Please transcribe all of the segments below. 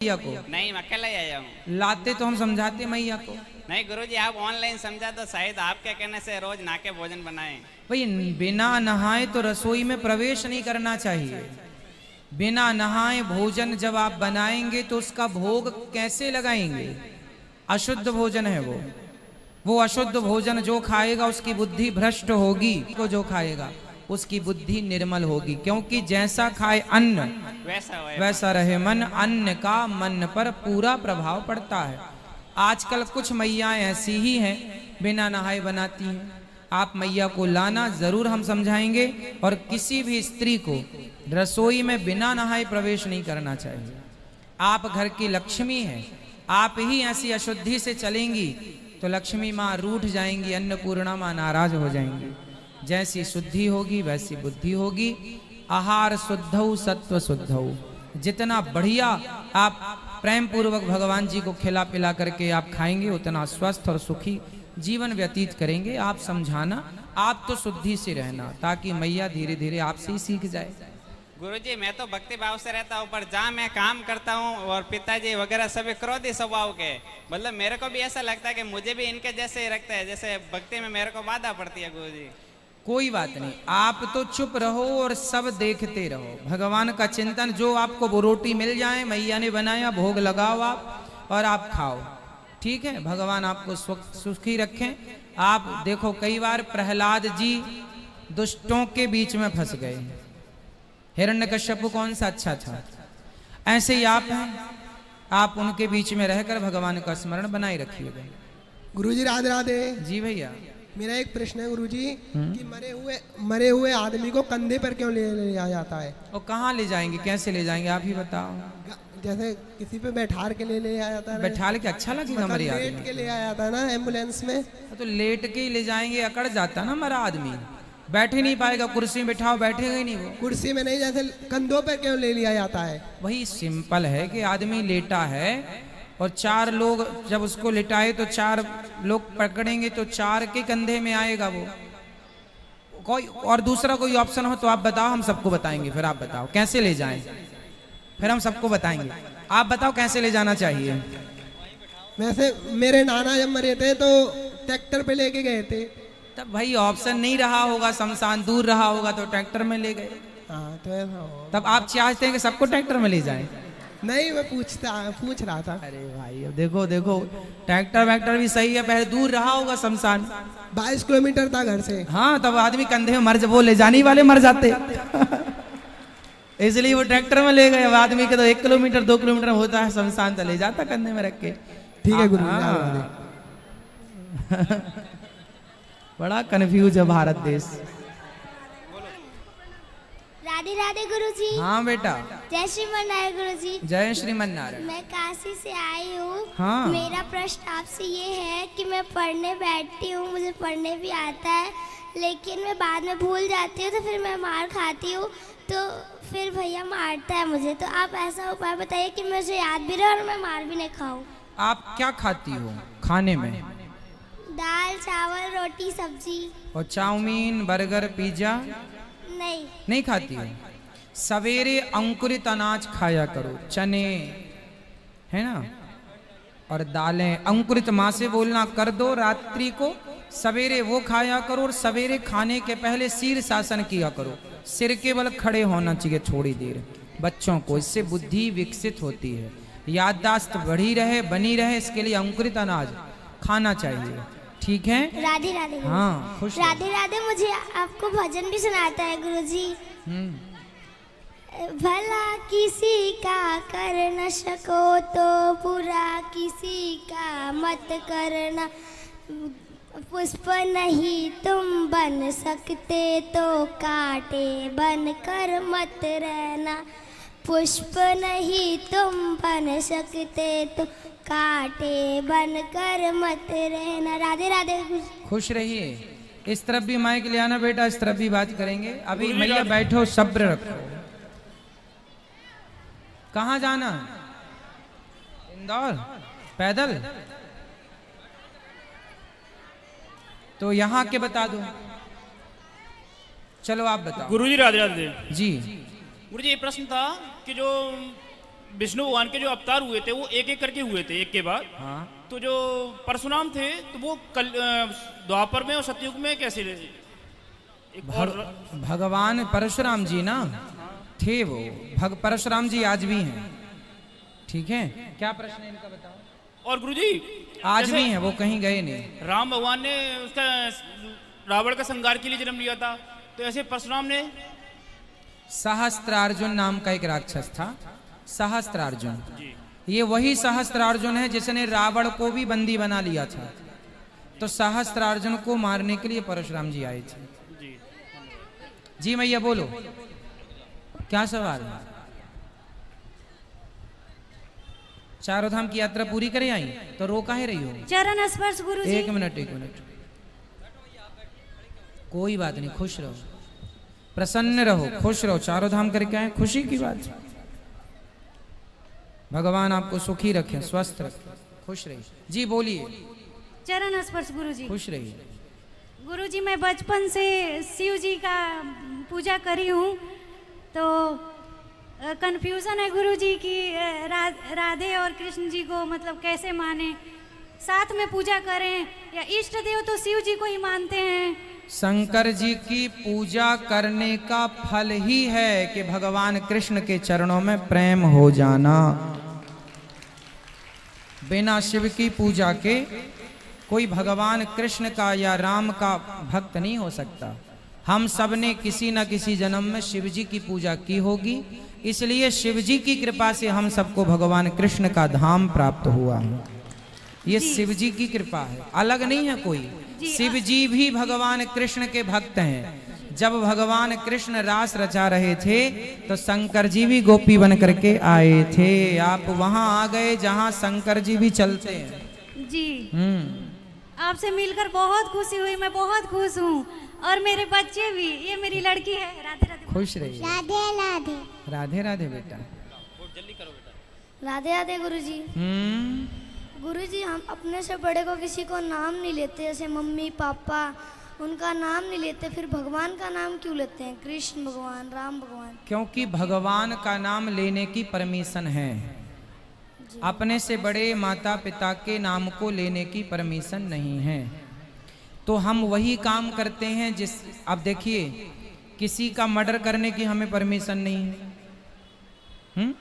मैया को? नहीं, मैं अकेला ही आया हूँ। लाते तो हम समझाते मैया को। नहीं गुरुजी, आप ऑनलाइन समझा तो शायद आपके कहने से रोज नहा के भोजन बनाएं। भाई बिना नहाए तो रसोई में प्रवेश नहीं करना चाहिए। बिना नहाए भोजन जब आप बनाएंगे तो उसका भोग कैसे लगाएंगे? अशुद्ध भोजन है वो अशुद्ध भोजन जो खाएगा उसकी बुद्धि भ्रष्ट होगी, को जो खाएगा उसकी बुद्धि निर्मल होगी, क्योंकि जैसा खाए अन्न वैसा रहे मन। अन्न का मन पर पूरा प्रभाव पड़ता है। आजकल कुछ मैयाएं ऐसी ही हैं बिना नहाए बनाती हैं। आप मैया को लाना जरूर हम समझाएंगे, और किसी भी स्त्री को रसोई में बिना नहाए प्रवेश नहीं करना चाहिए। आप घर की लक्ष्मी हैं, आप ही ऐसी अशुद्धि से चलेंगी तो लक्ष्मी माँ रूठ जाएंगी, अन्नपूर्णा माँ नाराज हो जाएंगी। जैसी शुद्धि होगी वैसी बुद्धि होगी। आहार शुद्धौ सत्व शुद्धौ, जितना बढ़िया आप प्रेम पूर्वक भगवान जी को खिला पिला करके आप खाएंगे उतना स्वस्थ और सुखी जीवन व्यतीत करेंगे। आप समझाना, आप तो शुद्धि से रहना, ताकि मैया धीरे धीरे आपसे ही सीख जाए। गुरुजी, मैं तो भक्ति भाव से रहता हूँ, पर जहाँ मैं काम करता हूँ और पिताजी वगैरह सभी क्रोधी स्वभाव के, मतलब मेरे को भी ऐसा लगता है कि मुझे भी इनके जैसे ही रखता है, जैसे भक्ति में मेरे को बाधा पड़ती है। गुरुजी कोई बात नहीं, आप तो चुप रहो और सब देखते रहो। भगवान का चिंतन, जो आपको वो रोटी मिल जाए मैया ने बनाया, भोग लगाओ आप और आप खाओ, ठीक है। भगवान आपको सुखी रखें। आप देखो कई बार प्रहलाद जी दुष्टों के बीच में फंस गए। हिरण्यकश्यप कौन सा अच्छा था? ऐसे ही आप हैं, आप उनके बीच में रहकर भगवान का स्मरण बनाए रखिएगा। गुरुजी राधे राधे। जी भैया, मेरा एक प्रश्न है गुरुजी कि मरे हुए आदमी को कंधे पर क्यों ले लिया जाता है? और कहाँ ले जाएंगे, कैसे ले जाएंगे, आप ही बताओ। जैसे किसी पे बैठार के ले आया जाता है। बैठाल के अच्छा लगेगा मरे आदमी? लेट के ले आया जाता है ना एम्बुलेंस में, तो लेट के ही ले जाएंगे, अकड़ जाता ना मरा आदमी, बैठ ही नहीं पाएगा। कुर्सी में बिठाओ, बैठेगा ही नहीं वो। कुर्सी में नहीं, जैसे कंधों पर क्यों ले लिया जाता है? वही सिंपल है कि आदमी लेटा है और चार लोग जब उसको लिटाए तो चार लोग पकड़ेंगे तो चार के कंधे में आएगा वो। कोई और दूसरा कोई ऑप्शन हो तो आप बताओ, हम सबको बताएंगे। फिर आप बताओ कैसे ले जाएं, फिर हम सबको बताएंगे। आप बताओ कैसे ले जाना चाहिए। वैसे मेरे नाना जब मरे थे तो ट्रैक्टर पे लेके गए थे। तब भाई ऑप्शन नहीं रहा होगा, शमशान दूर रहा होगा तो ट्रैक्टर में ले गए। हाँ तो ऐसा हो। तब आप चाहते हैं कि सबको ट्रैक्टर में ले जाएं? नहीं, मैं पूछ रहा था। अरे भाई अब देखो देखो, ट्रैक्टर वैक्टर भी सही है, पहले दूर रहा होगा शमशान। 22 किलोमीटर था घर से। हाँ, तब आदमी कंधे में वो ले जाने वाले मर जाते इसलिए वो ट्रैक्टर में ले गए। अब आदमी के तो 1 किलोमीटर 2 किलोमीटर होता है शमशान, तो ले जाता कंधे में रख के। ठीक है गुरु। बड़ा कंफ्यूज है भारत देश। राधे राधे गुरुजी। हाँ बेटा। जय श्रीमन नारायण गुरुजी। जय श्रीमन नारायण। मैं काशी से आई हूँ। हाँ। मेरा प्रश्न आपसे ये है कि मैं पढ़ने बैठती हूँ, मुझे पढ़ने भी आता है, लेकिन मैं बाद में भूल जाती हूँ, तो फिर मैं मार खाती हूँ, तो फिर भैया मारता है मुझे। तो आप ऐसा उपाय बताइए कि मुझे याद भी रहे और मैं मार भी नहीं खाऊं। आप क्या खाती हो खाने में? दाल चावल रोटी सब्जी। और चाउमीन बर्गर पिज्जा नहीं खाती हो? सवेरे अंकुरित अनाज खाया करो, चने है ना, और दालें। अंकुरित माँ से बोलना कर दो रात्रि को, सवेरे वो खाया करो। और सवेरे खाने के पहले शीर्षासन किया करो, सिर के बल खड़े होना चाहिए थोड़ी देर बच्चों को। इससे बुद्धि विकसित होती है, याददाश्त बढ़ी रहे बनी रहे, इसके लिए अंकुरित अनाज खाना चाहिए, ठीक है। राधे राधे। हाँ खुश। राधे राधे। मुझे आपको भजन भी सुनाता है गुरुजी। भला किसी का कर न सको तो बुरा किसी का मत करना, पुष्प नहीं तुम बन सकते तो कांटे बन कर मत रहना, पुष्प नहीं तुम बन सकते तो कांटे बन कर मत रहना। राधे राधे। खुश रहिए। इस तरफ भी माइक ले आना बेटा, इस तरफ भी बात करेंगे। अभी मैया बैठो, सब्र रखो। कहाँ जाना? इंदौर पैदल? तो यहाँ के बता दो। चलो आप बताओ। गुरुजी राधे राधे जी। गुरुजी ये प्रश्न था कि जो विष्णु भगवान के जो अवतार हुए थे वो एक एक करके हुए थे, एक के बाद। हाँ, तो जो परशुराम थे तो वो द्वापर में और सतयुग में कैसे एक और भगवान परशुराम जी ना थे वो। परशुराम जी आज भी हैं, ठीक है। क्या प्रश्न है इनका बताओ। और गुरुजी आज जैसे भी हैं, वो कहीं गए नहीं। राम भगवान ने उसका रावण का संहार के लिए जन्म लिया था, तो ऐसे परशुराम ने सहस्त्रार्जुन नाम का एक राक्षस था, सहस्त्रार्जुन। जी ये वही सहस्त्रार्जुन है जिसने रावण को भी बंदी बना लिया था। तो सहस्त्रार्जुन को मारने के लिए परशुराम जी आए थे। जी जी मैया बोलो, क्या सवाल है। चारों धाम की यात्रा पूरी करे आई तो रोका ही रही हो। चरण स्पर्श गुरु जी। एक मिनट, कोई बात नहीं, खुश रहो, प्रसन्न रहो, खुश रहो। चारों धाम करके आए, खुशी की बात है। भगवान आपको सुखी रखे, स्वस्थ रखे, खुश रहिए। जी बोलिए। चरण स्पर्श गुरु जी। खुश रहिए। गुरु जी मैं बचपन से शिव जी का पूजा करी हूँ, तो कंफ्यूजन है गुरु जी की राधे और कृष्ण जी को मतलब कैसे माने, साथ में पूजा करें या इष्ट देव तो शिव जी को ही मानते हैं। शंकर जी की पूजा करने का फल ही है कि भगवान कृष्ण के चरणों में प्रेम हो जाना। बिना शिव की पूजा के कोई भगवान कृष्ण का या राम का भक्त नहीं हो सकता। हम सब ने किसी न किसी जन्म में शिव जी की पूजा की होगी, इसलिए शिव जी की कृपा से हम सबको भगवान कृष्ण का धाम प्राप्त हुआ है। ये शिव जी की कृपा है, अलग नहीं है कोई। शिव जी भी भगवान कृष्ण के भक्त हैं। जब भगवान कृष्ण रास रचा रहे थे तो शंकर जी भी गोपी बन करके आए थे। आप वहां आ गए जहां शंकर जी भी चलते हैं। जी आपसे मिलकर बहुत खुशी हुई, मैं बहुत खुश हूँ। और मेरे बच्चे भी, ये मेरी लड़की है। राधे राधे। खुश रहिए। राधे राधे। राधे राधे बेटा। राधे राधे गुरुजी। गुरुजी हम अपने से बड़े को किसी को नाम नहीं लेते, जैसे मम्मी पापा उनका नाम नहीं लेते, फिर भगवान का नाम क्यों लेते हैं? कृष्ण भगवान, राम भगवान। क्योंकि भगवान का नाम लेने की परमिशन है। अपने से बड़े माता पिता के नाम को लेने की परमिशन नहीं है। तो हम वही काम करते हैं जिस, अब देखिए किसी का मर्डर करने की हमें परमिशन नहीं है।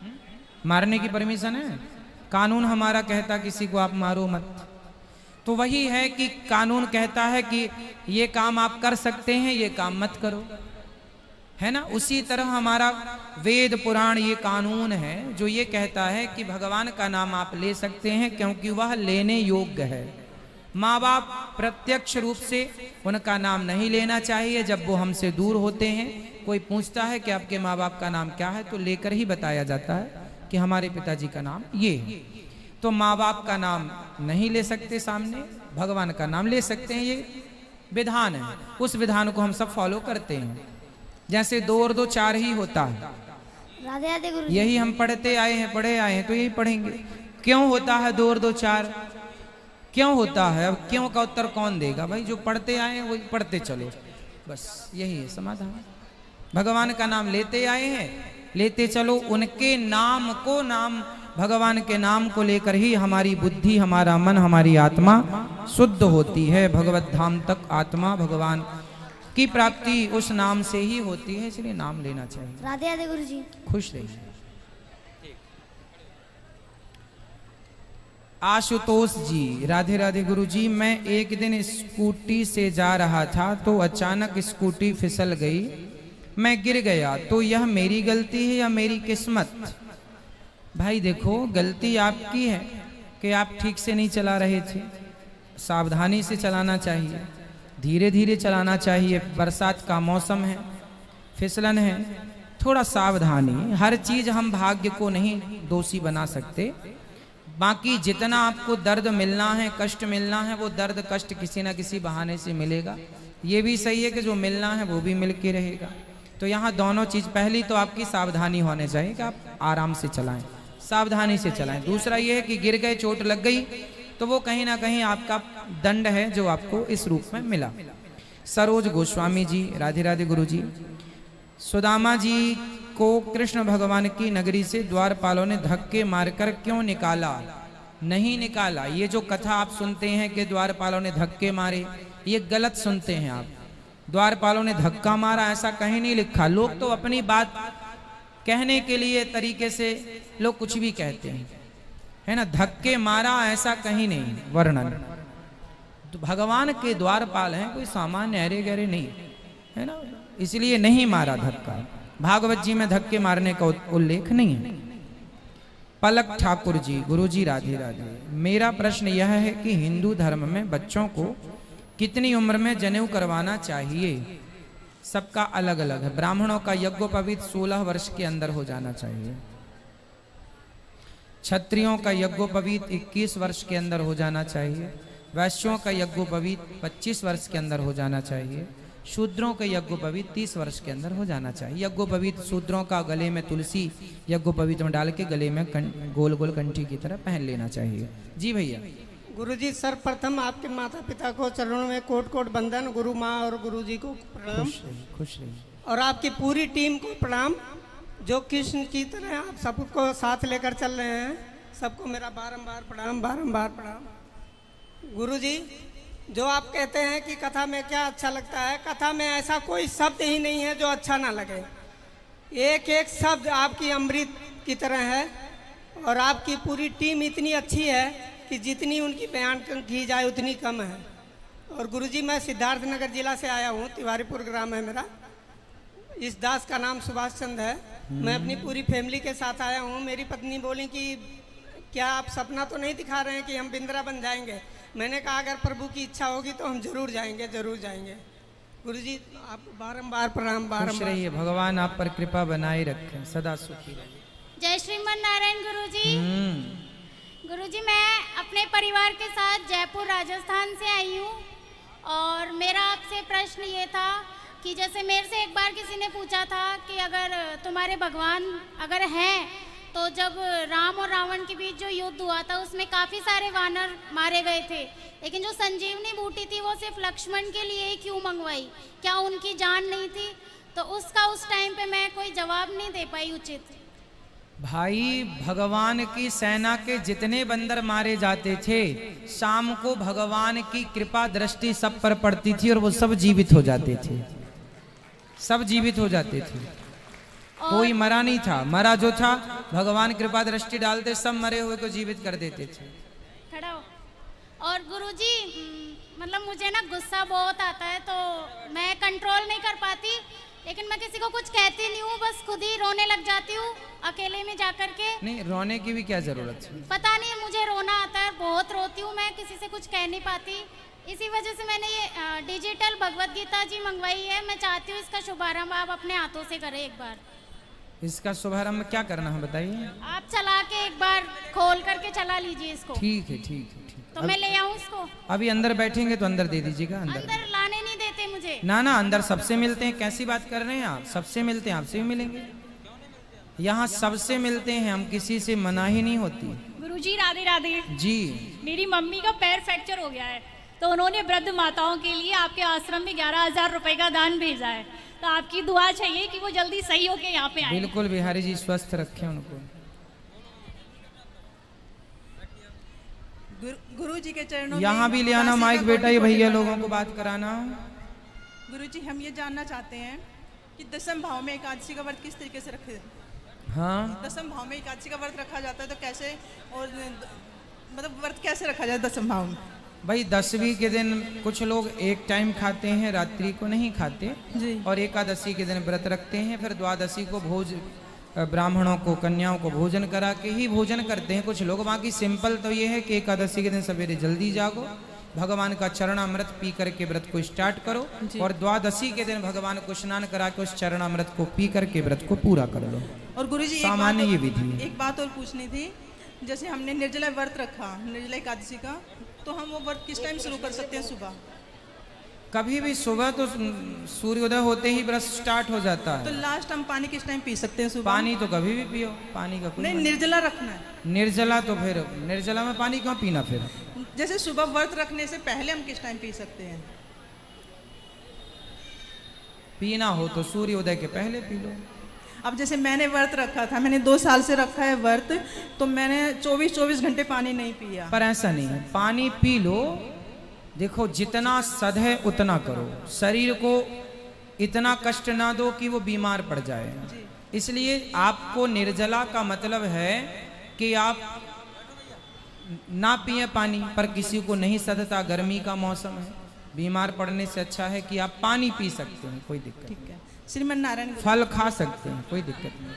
मारने की परमिशन है? कानून हमारा कहता किसी को आप मारो मत। तो वही है कि कानून कहता है कि ये काम आप कर सकते हैं, ये काम मत करो, है ना। उसी तरह हमारा वेद पुराण ये कानून है जो ये कहता है कि भगवान का नाम आप ले सकते हैं क्योंकि वह लेने योग्य है। माँ बाप प्रत्यक्ष रूप से उनका नाम नहीं लेना चाहिए। जब वो हमसे दूर होते हैं, कोई पूछता है कि आपके माँ बाप का नाम क्या है, तो लेकर ही बताया जाता है कि हमारे पिताजी का नाम ये है। तो माँ बाप का नाम नहीं ले सकते सामने, भगवान का नाम ले सकते हैं, ये विधान है। उस विधान को हम सब फॉलो करते हैं। जैसे 2 और 2 4 ही होता है। राधे राधे गुरुजी। यही हम पढ़ते आए हैं, पढ़े आए हैं, तो यही पढ़ेंगे। क्यों होता है 2 और 2 4? क्यों होता है? अब क्यों का उत्तर कौन देगा भाई? जो पढ़ते आए हैं वही पढ़ते चलो, बस यही है समाधान। भगवान का नाम लेते आए हैं, लेते चलो। उनके नाम को, नाम भगवान के नाम को लेकर ही हमारी बुद्धि, हमारा मन, हमारी आत्मा शुद्ध होती है। भगवत धाम तक आत्मा भगवान की प्राप्ति उस नाम से ही होती है, इसलिए नाम लेना चाहिए। राधे राधे गुरुजी। खुश रहिए। आशुतोष जी, राधे राधे गुरु जी। मैं एक दिन स्कूटी से जा रहा था तो अचानक स्कूटी फिसल गई, मैं गिर गया, तो यह मेरी गलती है या मेरी किस्मत? भाई देखो, गलती आपकी है कि आप ठीक से नहीं चला रहे थे। सावधानी से चलाना चाहिए, धीरे धीरे चलाना चाहिए। बरसात का मौसम है, फिसलन है, थोड़ा सावधानी। हर चीज हम भाग्य को नहीं दोषी बना सकते। बाकी जितना आपको दर्द मिलना है, कष्ट मिलना है, वो दर्द कष्ट किसी ना किसी बहाने से मिलेगा। ये भी सही है कि जो मिलना है वो भी मिल के रहेगा। तो यहाँ दोनों चीज, पहली तो आपकी सावधानी होनी चाहिए कि आप आराम से चलाएं, सावधानी से चलाएं। दूसरा ये है कि गिर गए, चोट लग गई, तो वो कहीं ना कहीं आपका दंड है जो आपको इस रूप में मिला। सरोज गोस्वामी जी, राधे राधे गुरु जी। सुदामा जी को कृष्ण भगवान की नगरी से द्वारपालों ने धक्के मारकर क्यों निकाला? नहीं निकाला। ये जो कथा आप सुनते हैं कि द्वारपालों ने धक्के मारे, ये गलत सुनते हैं आप। द्वारपालों ने धक्का मारा ऐसा कहीं नहीं लिखा। लोग तो अपनी बात कहने के लिए तरीके से लोग कुछ भी कहते हैं, है ना। धक्के मारा ऐसा कहीं नहीं वर्णन। तो भगवान के द्वारपाल हैं, कोई सामान्य अरे गहरे नहीं, है ना, इसलिए नहीं मारा धक्का। भागवत जी में धक्के मारने का उल्लेख नहीं है। पलक ठाकुर जी, गुरु जी राधे राधे। मेरा प्रश्न यह है कि हिंदू धर्म में बच्चों को कितनी उम्र में जनेऊ करवाना चाहिए? सबका अलग अलग है। ब्राह्मणों का यज्ञोपवीत 16 वर्ष के अंदर हो जाना चाहिए। क्षत्रियों का यज्ञोपवीत 21 वर्ष के अंदर हो जाना चाहिए। वैश्यों का यज्ञोपवीत 25 वर्ष के अंदर हो जाना चाहिए। शूद्रों का यज्ञोपवीत 30 वर्ष के अंदर हो जाना चाहिए। यज्ञोपवीत शूद्रों का गले में तुलसी यज्ञोपवीत में डाल के गले में गोल गोल कंठी की तरह पहन लेना चाहिए। जी भैया। गुरुजी, सर्वप्रथम आपके माता पिता को चरणों में कोट कोट बंदन, गुरु माँ और गुरुजी को प्रणाम। खुश रहिए। और आपकी पूरी टीम को प्रणाम, जो कृष्ण की तरह आप सबको साथ लेकर चल रहे हैं। सबको मेरा बारंबार प्रणाम, बारंबार प्रणाम। गुरुजी, जो आप कहते हैं कि कथा में क्या अच्छा लगता है, कथा में ऐसा कोई शब्द ही नहीं है जो अच्छा ना लगे। एक एक शब्द आपकी अमृत की तरह है। और आपकी पूरी टीम इतनी अच्छी है कि जितनी उनकी बयान की जाए उतनी कम है। और गुरुजी, मैं सिद्धार्थनगर जिला से आया हूँ, तिवारीपुर ग्राम है मेरा। इस दास का नाम सुभाष चंद है। मैं अपनी पूरी फैमिली के साथ आया हूँ। मेरी पत्नी बोली कि क्या आप सपना तो नहीं दिखा रहे हैं कि हम वृंदावन जाएंगे? मैंने कहा अगर प्रभु की इच्छा होगी तो हम जरूर जाएंगे, जरूर जाएंगे। गुरुजी, आपको बारंबार प्रणाम, खुश बारंबार। रहिए, भगवान आप पर कृपा बनाए रखें, सदा सुखी रहिए। जय श्रीमन नारायण गुरुजी। गुरुजी, मैं अपने परिवार के साथ जयपुर राजस्थान से आई हूँ और मेरा आपसे प्रश्न ये था कि जैसे मेरे से एक बार किसी ने पूछा था कि अगर तुम्हारे भगवान अगर हैं तो जब राम और रावण के बीच जो युद्ध हुआ था उसमें काफ़ी सारे वानर मारे गए थे, लेकिन जो संजीवनी बूटी थी वो सिर्फ लक्ष्मण के लिए ही क्यों मंगवाई? क्या उनकी जान नहीं थी? तो उसका उस टाइम पे मैं कोई जवाब नहीं दे पाई उचित। भाई, भगवान की सेना के जितने बंदर मारे जाते थे, शाम को भगवान की कृपा दृष्टि सब पर पड़ती थी और वो सब जीवित हो जाते थे, सब जीवित हो जाते थे। कोई मरा नहीं था। मरा जो था भगवान कृपा दृष्टि डालते सब मरे हुए को जीवित कर देते थे। खड़ा हो। और गुरुजी, मतलब मुझे ना गुस्सा बहुत आता है तो मैं कंट्रोल नहीं कर पाती, लेकिन मैं किसी को कुछ कहती नहीं हूँ, बस खुद ही रोने लग जाती हूँ अकेले में जाकर के। नहीं, रोने की भी क्या जरूरत है? पता नहीं, मुझे रोना आता है, बहुत रोती हूँ मैं, किसी से कुछ कह नहीं पाती। इसी वजह से मैंने ये डिजिटल भगवत गीता जी मंगवाई है। मैं चाहती हूँ इसका शुभारंभ आप अपने हाथों से करें एक बार। इसका शुभारंभ क्या करना है बताइए? आप चला के एक बार खोल करके चला लीजिए इसको। ठीक है, ठीक है, ठीक। तो मैं ले आऊँ इसको? अभी अंदर बैठेंगे तो अंदर दे दीजिएगा। अंदर लाने नहीं देते मुझे। ना ना, अंदर सबसे मिलते हैं। कैसी बात कर रहे हैं आप? सबसे मिलते हैं, आपसे भी मिलेंगे। यहाँ सबसे मिलते हैं हम, किसी से मना ही नहीं होती। गुरुजी राधे राधे। जी। मेरी मम्मी का पैर फ्रैक्चर हो गया है तो उन्होंने वृद्ध माताओं के लिए आपके आश्रम में 11,000 रुपए का दान भेजा है, तो आपकी दुआ चाहिए कि वो जल्दी सही होके यहाँ पे आए। बिल्कुल, बिहारी जी स्वस्थ रखें उनको। गुरु जी के चरणों यहाँ भी ले आना माइक बेटा, ये भैया लोगों को बात कराना। गुरु जी, हम ये जानना चाहते हैं कि दसम भाव में एकादशी का व्रत किस तरीके से रखे? हाँ, दसम भाव में एकादशी का व्रत रखा जाता है तो कैसे, और मतलब व्रत कैसे रखा जाए दसम भाव में? भाई 10वीं के दिन कुछ लोग एक टाइम खाते हैं, रात्रि को नहीं खाते जी। और एकादशी के दिन व्रत रखते हैं। फिर द्वादशी को भोज ब्राह्मणों को, कन्याओं को भोजन करा के ही भोजन करते हैं कुछ लोग। बाकी सिंपल तो ये है कि एकादशी के दिन सवेरे जल्दी जागो, भगवान का चरणामृत पी करके व्रत को स्टार्ट करो और द्वादशी के दिन भगवान को स्नान करा के उस चरणामृत को पी करके व्रत को पूरा कर लो। और गुरुजी, सामान्य ये विधि है। एक बात और पूछनी थी, जैसे हमने निर्जला व्रत रखा, निर्जला एकादशी का, तो हम वो व्रत किस टाइम शुरू कर सकते हैं? सुबह? कभी भी सुबह, तो सूर्योदय होते ही व्रत स्टार्ट हो जाता तो है। लास्ट हम पानी किस टाइम पी सकते हैं? सुबह? पानी तो कभी भी पियो, पानी का कोई नहीं, मतलब निर्जला रखना है। निर्जला तो फिर निर्जला में पानी क्यों पीना? फिर जैसे सुबह व्रत रखने से पहले हम किस टाइम पी सकते हैं? पीना हो तो सूर्योदय के पहले पी लो। अब जैसे मैंने व्रत रखा था, मैंने 2 साल से रखा है व्रत, तो मैंने 24 घंटे पानी नहीं पिया। पर ऐसा नहीं है, पानी पी लो। देखो जितना सद है उतना करो, शरीर को इतना कष्ट ना दो कि वो बीमार पड़ जाए। इसलिए आपको निर्जला का मतलब है कि आप ना पिए पानी, पर किसी को नहीं सदता, गर्मी का मौसम है, बीमार पड़ने से अच्छा है कि आप पानी पी सकते हैं, कोई दिक्कत नहीं। श्रीमन नारायण फल खा सकते हैं, कोई दिक्कत नहीं।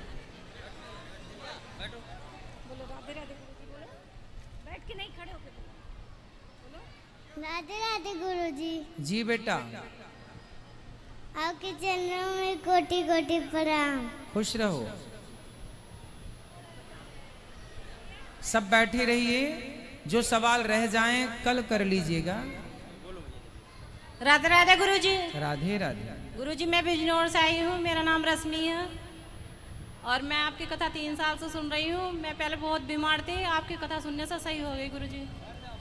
राधे राधे गुरुजी। जी बेटा, आपके चरणों में कोटि कोटि प्रणाम। खुश रहो, सब बैठे रहिए, जो सवाल रह जाएं कल कर लीजिएगा। राधे राधे गुरुजी। राधे राधे। गुरुजी मैं बिजनौर से आई हूँ, मेरा नाम रश्मि है और मैं आपकी कथा 3 साल से सुन रही हूँ। मैं पहले बहुत बीमार थी, आपकी कथा सुनने से सही हो गई गुरुजी।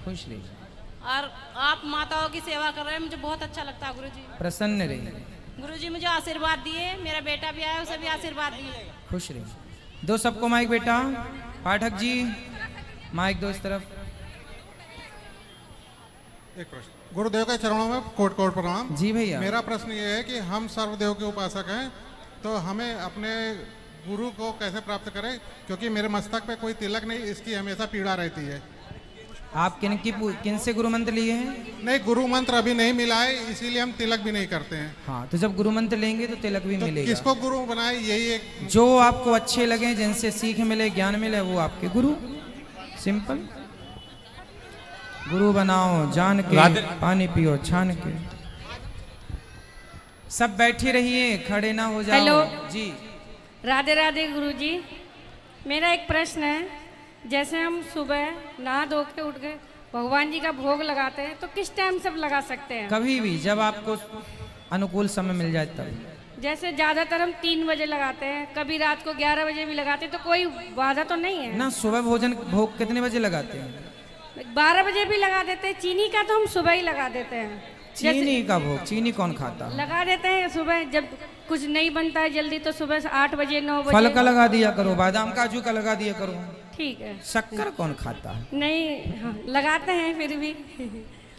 खुश रहिए और आप माताओं की सेवा कर रहे हैं, मुझे बहुत अच्छा लगता है गुरुजी। प्रसन्न रहिए। गुरुजी मुझे आशीर्वाद दिए, मेरा बेटा भी आया, उसे भी आशीर्वाद दिए। खुश रहिए। दो सबको माइक बेटा, पाठक जी माइक दो इस तरफ। एक प्रश्न, गुरुदेव के चरणों में कोट कोट प्रणाम। जी भैया। मेरा प्रश्न ये है कि हम सर्वदेव के उपासक हैं, तो हमें अपने गुरु को कैसे प्राप्त करें, क्योंकि मेरे मस्तक पे कोई तिलक नहीं, इसकी हमेशा पीड़ा रहती है। आप किन से गुरु मंत्र लिए हैं? नहीं, गुरु मंत्र अभी नहीं मिला है, इसीलिए हम तिलक भी नहीं करते हैं। हाँ, तो जब गुरु मंत्र लेंगे तो तिलक भी मिलेगा। किसको गुरु बनाए, यही एक जो आपको अच्छे लगे, जिनसे सीख मिले, ज्ञान मिले, वो आपके गुरु। सिंपल। गुरु बनाओ जान के, पानी पियो छान के। सब बैठे रहिए, खड़े ना हो जाओ। हेलो जी। राधे राधे गुरुजी। मेरा एक प्रश्न है, जैसे हम सुबह नहा धो के उठ गए, भगवान जी का भोग लगाते हैं, तो किस टाइम सब लगा सकते हैं? कभी भी, जब आपको अनुकूल समय मिल जाए तब। जैसे ज्यादातर हम 3 बजे लगाते हैं, कभी रात को 11 बजे भी लगाते हैं, तो कोई बाधा तो नहीं है ना? सुबह भोजन भोग कितने बजे लगाते हैं? 12 बजे भी लगा देते हैं। चीनी का तो हम सुबह ही लगा देते हैं। चीनी का भोग, चीनी कौन खाता? लगा देते हैं सुबह, जब कुछ नहीं बनता है जल्दी तो सुबह से 8 बजे 9 बजे। फल का लगा दिया करो, बादाम काजू का लगा दिया करो। ठीक है। शक्कर कौन खाता है? नहीं, हाँ, लगाते हैं फिर भी।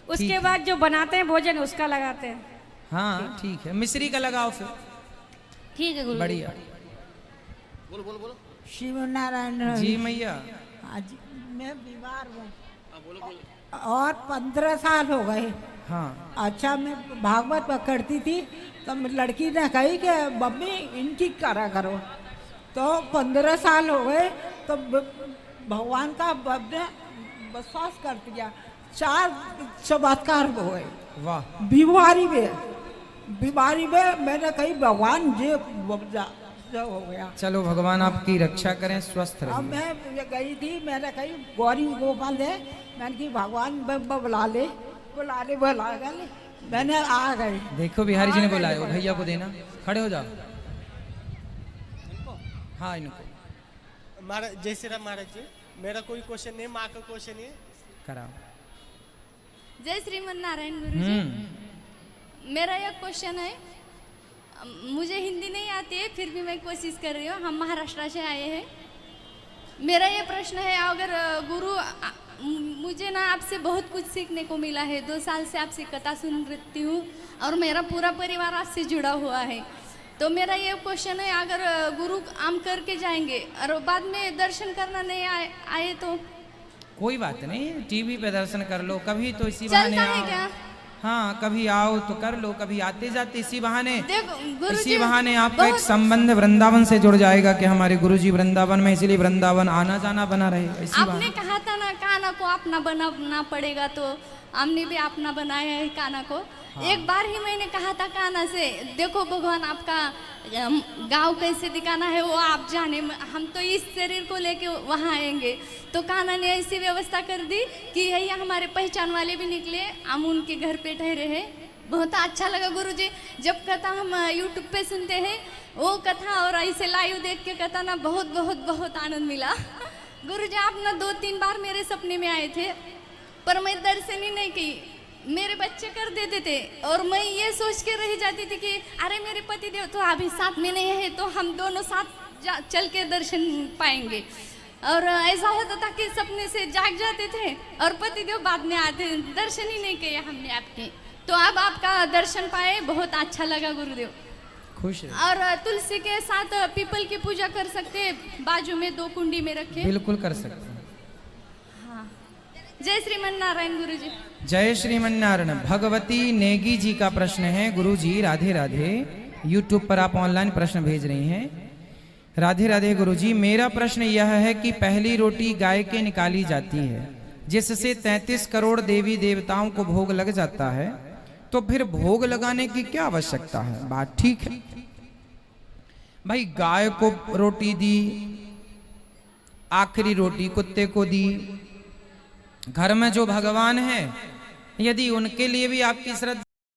उसके बाद जो बनाते हैं भोजन उसका लगाते हैं। हाँ ठीक है, मिश्री का लगाओ फिर। ठीक है गुरु। बढ़िया। बोलो बोलो बोलो। शिव नारायण जी मैया। आज मैं बीमार हूँ और 15 साल हो गए। हाँ। अच्छा, मैं भागवत पकड़ती थी तो लड़की ने कही कि मम्मी इनकी करा करो, तो 15 साल हो गए तो भगवान का ने विश्वास कर दिया। 4 चमत्कार हो गए। वाह। बीमारी में मैंने कही भगवान ये हो गया। चलो भगवान आपकी रक्षा करें, स्वस्थ रहिए। अब मैं गई थी, मैंने कही गौरी गोपाल है, मैंने कही भगवान बुला ले, मैंने आ गई। देखो बिहारी जी ने बुलाया, वो भैया को देना। खड़े हो जाओ। हाँ इनको। महाराज जय श्री राम। महाराज जी मेरा कोई क्वेश्चन नहीं, माँ का क्वेश्चन है। कराओ। जय श्रीमन नारायण गुरुजी। मेरा यह क्वेश्चन है, मुझे हिंदी नहीं आती है, फिर भी मैं कोशिश कर रही हूँ। हम महाराष्ट्र से आए हैं। मेरा ये प्रश्न है, अगर गुरु मुझे ना आपसे बहुत कुछ सीखने को मिला है। 2 साल से आपसे कथा सुन रही हूँ और मेरा पूरा परिवार आपसे जुड़ा हुआ है। तो मेरा ये क्वेश्चन है, अगर गुरु आम करके जाएंगे और बाद में दर्शन करना नहीं आए तो? कोई बात नहीं, टीवी पे दर्शन कर लो, कभी तो इसी बहाने चलता है आओ। क्या? हाँ, कभी आओ तो कर लो, कभी आते जाते इसी बहाने। देखो इसी बहाने आपका एक संबंध वृंदावन से जुड़ जाएगा कि हमारे गुरुजी वृंदावन में, इसलिए वृंदावन आना जाना बना रहे। इसी आपने कहा था ना काना को अपना बनाना पड़ेगा, तो हमने भी अपना बनाया है काना को। हाँ। एक बार ही मैंने कहा था काना से, देखो भगवान आपका गांव कैसे दिखाना है वो आप जाने, हम तो इस शरीर को लेके वहाँ आएंगे। तो काना ने ऐसी व्यवस्था कर दी कि यही हमारे पहचान वाले भी निकले, हम उनके घर पे ठहरे हैं। बहुत अच्छा लगा गुरुजी। जब कथा हम यूट्यूब पे सुनते हैं, वो कथा और ऐसे लाइव देख के कथा ना बहुत बहुत बहुत आनंद मिला। गुरुजी आप ना 2-3 बार मेरे सपने में आए थे, पर मैं दर्शन ही नहीं की। मेरे बच्चे कर देते थे और मैं ये सोच के रह जाती थी कि अरे मेरे पति देव तो अभी साथ में नहीं है, तो हम दोनों साथ चल के दर्शन पाएंगे। और ऐसा होता था कि सपने से जाग जाते थे और पति देव बाद में आते, दर्शन ही नहीं किए हमने आपके। तो अब आपका दर्शन पाए, बहुत अच्छा लगा गुरुदेव। खुश है। और तुलसी के साथ पीपल की पूजा कर सकते, बाजू में 2 कुंडी में रखे। बिल्कुल कर सकते हैं। हाँ। जय श्रीमन नारायण गुरु जी। जय श्रीमन नारायण। भगवती नेगी जी का प्रश्न है, गुरु जी राधे राधे। यूट्यूब पर आप ऑनलाइन प्रश्न भेज रही हैं। राधे राधे गुरु जी, मेरा प्रश्न यह है कि पहली रोटी गाय के निकाली जाती है जिससे 33 करोड़ देवी देवताओं को भोग लग जाता है, तो फिर भोग लगाने की क्या आवश्यकता है? बात ठीक है भाई, गाय को रोटी दी, आखिरी रोटी कुत्ते को दी, घर में जो भगवान है यदि उनके लिए भी आपकी श्रद्धा